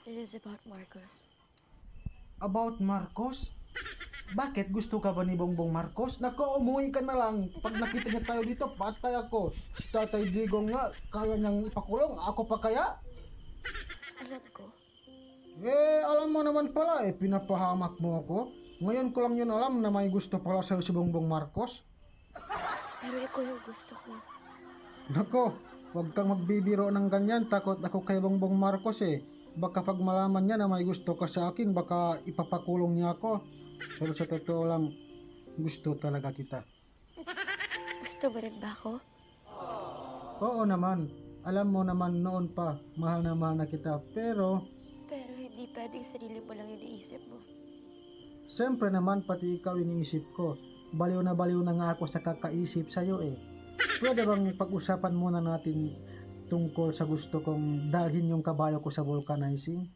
This is about Marcos. About Marcos? Bakit gusto ka ba ni Bongbong Marcos? Nako, umuwi ka na lang. Pag nakita niya tayo dito, patay ako. Si Tatay Digong nga, kaya niyang ipakulong. Ako pa kaya? Alam ko. Alam mo naman pala pinapahamak mo ako. Ngayon ko lang yun alam na may gusto pala sa'yo si Bongbong Marcos. Pero ikaw yung gusto ko. Nako, huwag kang magbibiro ng ganyan. Takot ako kay Bongbong Marcos Baka pag malaman niya na may gusto ka sa akin, baka ipapakulong niya ako. Pero sa totoo lang, gusto talaga kita. Gusto mo rin ba ako? Oo naman, alam mo naman noon pa, mahal na kita. Pero, Pero hindi pwedeng sarili mo lang yung iniisip mo. siyempre naman pati ikaw iniisip ko. Baliw na nga ako sa kakaisip sa'yo Pwede bang pag-usapan muna natin tungkol sa gusto kong dalhin yung kabayo ko sa vulcanizing?